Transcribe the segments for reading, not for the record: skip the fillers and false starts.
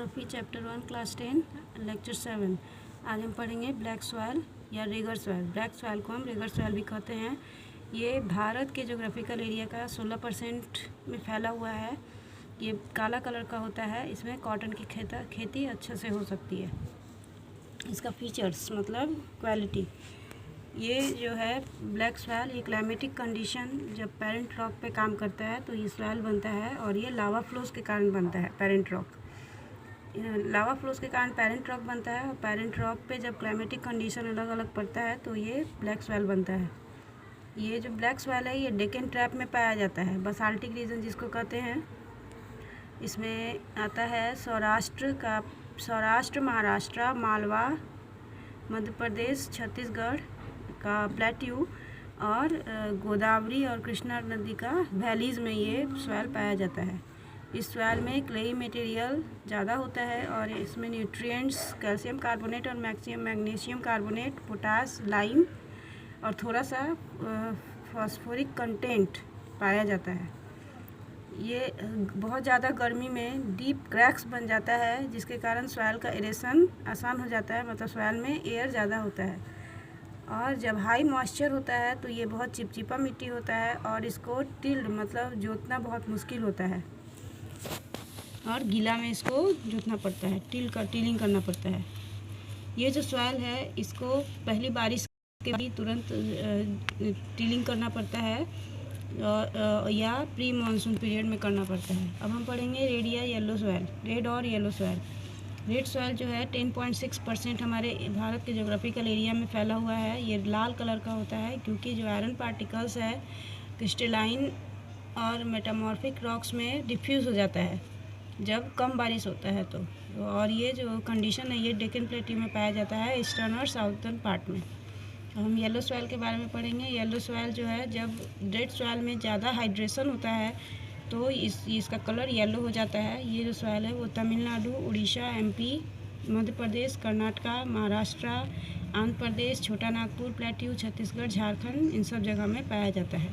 Geography chapter 1 class 10 lecture 7। आज हम पढ़ेंगे ब्लैक सॉइल या रेगर सॉइल। ब्लैक सॉइल को हम रेगर सॉइल भी कहते हैं। ये भारत के ज्योग्राफिकल एरिया का 16% में फैला हुआ है। ये काला कलर का होता है। इसमें कॉटन की खेती अच्छे से हो सकती है। इसका फीचर्स मतलब क्वालिटी, ये जो है ब्लैक सॉइल, ये क्लाइमेटिक कंडीशन जब पेरेंट रॉक पे काम करता है तो ये सॉइल बनता है और ये लावा फ्लोज के कारण बनता है। पेरेंट रॉक, लावा फ्लोज के कारण पेरेंट रॉक बनता है और पेरेंट रॉक पे जब क्लाइमेटिक कंडीशन अलग अलग पड़ता है तो ये ब्लैक सॉइल बनता है। ये जो ब्लैक सॉइल है ये डेक्कन ट्रैप में पाया जाता है, बसाल्टिक रीजन जिसको कहते हैं। इसमें आता है सौराष्ट्र, महाराष्ट्र, मालवा, मध्य प्रदेश, छत्तीसगढ़ का प्लेट्यू और गोदावरी और कृष्णा नदी का वैलीज़ में ये सॉइल पाया जाता है। इस सॉइल में क्लेई मटेरियल ज़्यादा होता है और इसमें न्यूट्रिएंट्स कैल्शियम कार्बोनेट और मैग्नीशियम कार्बोनेट, पोटास, लाइम और थोड़ा सा फॉस्फोरिक कंटेंट पाया जाता है। ये बहुत ज़्यादा गर्मी में डीप क्रैक्स बन जाता है जिसके कारण सॉइल का एरेशन आसान हो जाता है, मतलब सॉइल में एयर ज़्यादा होता है। और जब हाई मॉइस्चर होता है तो ये बहुत चिपचिपा मिट्टी होता है और इसको टिल्ड मतलब जोतना बहुत मुश्किल होता है और गीला में इसको जोतना पड़ता है, टिलिंग करना पड़ता है। ये जो सॉइल है इसको पहली बारिश के बाद तुरंत टिलिंग करना पड़ता है या प्री मानसून पीरियड में करना पड़ता है। अब हम पढ़ेंगे रेड या येलो सॉइल, रेड और येलो सॉइल। रेड सॉइल जो है 10.6% हमारे भारत के ज्योग्राफिकल एरिया में फैला हुआ है। ये लाल कलर का होता है क्योंकि जो आयरन पार्टिकल्स है क्रिस्टलाइन और मेटामॉर्फिक रॉक्स में डिफ्यूज़ हो जाता है जब कम बारिश होता है तो। और ये जो कंडीशन है ये डेक्कन प्लेट्यू में पाया जाता है, ईस्टर्न और साउथर्न पार्ट में। हम येलो सॉइल के बारे में पढ़ेंगे। येलो सॉइल जो है जब रेड सॉइल में ज़्यादा हाइड्रेशन होता है तो इसका कलर येलो हो जाता है। ये जो सॉइल है वो तमिलनाडु, उड़ीसा, एमपी, मध्य प्रदेश, कर्नाटका, महाराष्ट्र, आंध्र प्रदेश, छोटा नागपुर प्लेट्यू, छत्तीसगढ़, झारखंड, इन सब जगह में पाया जाता है।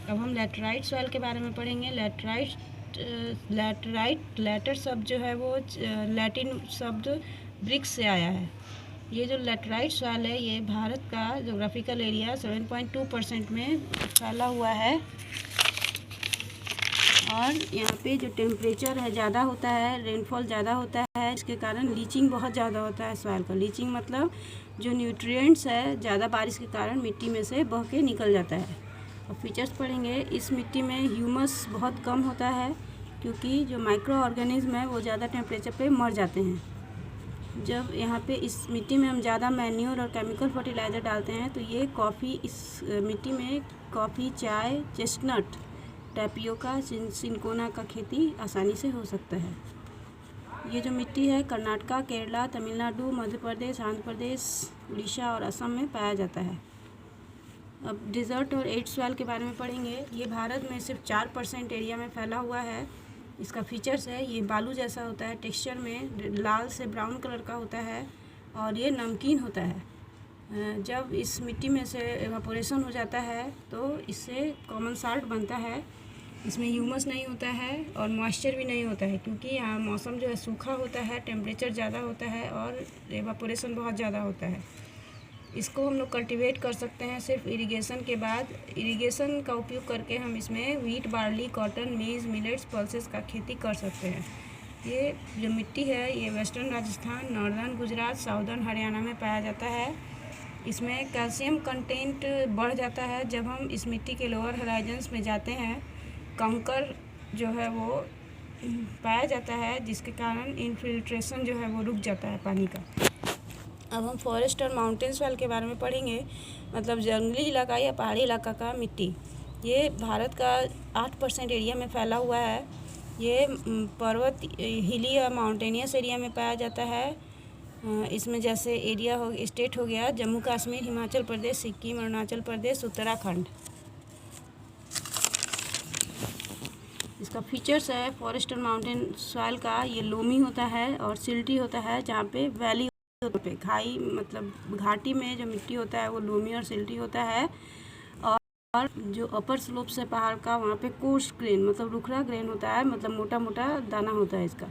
अब हम लैटराइट सॉइल के बारे में पढ़ेंगे। लैटर शब्द जो है वो लैटिन शब्द ब्रिक्स से आया है। ये जो लैटराइट सॉइल है ये भारत का ज्योग्राफिकल एरिया 7.2% में फैला हुआ है और यहाँ पे जो टेम्परेचर है ज़्यादा होता है, रेनफॉल ज़्यादा होता है, इसके कारण लीचिंग बहुत ज़्यादा होता है सॉइल का। लीचिंग मतलब जो न्यूट्रिएंट्स है ज़्यादा बारिश के कारण मिट्टी में से बह के निकल जाता है। और फीचर्स पढ़ेंगे। इस मिट्टी में ह्यूमस बहुत कम होता है क्योंकि जो माइक्रो ऑर्गेनिज्म है वो ज़्यादा टेम्परेचर पे मर जाते हैं। जब यहाँ पे इस मिट्टी में हम ज़्यादा मैन्योर और केमिकल फर्टिलाइज़र डालते हैं तो ये इस मिट्टी में कॉफ़ी, चाय, चेस्टनट, टैपियोका, सिनकोना का खेती आसानी से हो सकता है। ये जो मिट्टी है कर्नाटका, केरला, तमिलनाडु, मध्य प्रदेश, आंध्र प्रदेश, उड़ीसा और असम में पाया जाता है। अब डिज़र्ट और एड सॉइल के बारे में पढ़ेंगे। ये भारत में सिर्फ 4% एरिया में फैला हुआ है। इसका फीचर्स है ये बालू जैसा होता है, टेक्सचर में लाल से ब्राउन कलर का होता है और ये नमकीन होता है। जब इस मिट्टी में से एवापोरेशन हो जाता है तो इससे कॉमन साल्ट बनता है। इसमें ह्यूमस नहीं होता है और मॉइस्चर भी नहीं होता है क्योंकि यहाँ मौसम जो है सूखा होता है, टेम्परेचर ज़्यादा होता है और एवापोरेशन बहुत ज़्यादा होता है। इसको हम लोग कल्टीवेट कर सकते हैं सिर्फ इरिगेशन के बाद। इरिगेशन का उपयोग करके हम इसमें वीट, बार्ली, कॉटन, मेज़, मिलेट्स, पल्सेस का खेती कर सकते हैं। ये जो मिट्टी है ये western Rajasthan, northern Gujarat, southern Haryana में पाया जाता है। इसमें कैल्शियम कंटेंट बढ़ जाता है जब हम इस मिट्टी के लोअर होराइजन्स में जाते हैं। कंकर जो है वो पाया जाता है जिसके कारण इनफिल्ट्रेशन जो है वो रुक जाता है पानी का। अब हम फॉरेस्ट और माउंटेन सॉइल के बारे में पढ़ेंगे, मतलब जंगली इलाका या पहाड़ी इलाका का मिट्टी। ये भारत का 8% एरिया में फैला हुआ है। ये पर्वत, हिली या माउंटेनियस एरिया में पाया जाता है। इसमें जैसे स्टेट हो गया जम्मू कश्मीर, हिमाचल प्रदेश, सिक्किम, अरुणाचल प्रदेश, उत्तराखंड। इसका फीचर्स है फॉरेस्ट और माउंटेन सॉइल का, ये लोमी होता है और सिल्टी होता है। जहाँ पे वैली पे खाई मतलब घाटी में जो मिट्टी होता है वो लोमी और सिल्टी होता है और जो अपर स्लोप से पहाड़ का वहाँ पे कोर्स ग्रेन मतलब रुखरा ग्रेन होता है, मतलब मोटा मोटा दाना होता है इसका।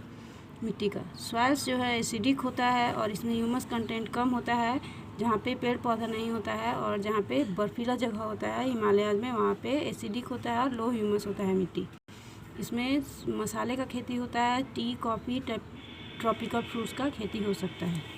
मिट्टी का सॉइल्स जो है एसिडिक होता है और इसमें ह्यूमस कंटेंट कम होता है। जहाँ पे पेड़ पौधा नहीं होता है और जहाँ पे बर्फीला जगह होता है हिमालय में, वहाँ पे एसिडिक होता है और लो ह्यूमस होता है मिट्टी। इसमें मसाले का खेती होता है, टी, कॉफ़ी, ट्रॉपिकल फ्रूट्स का खेती हो सकता है।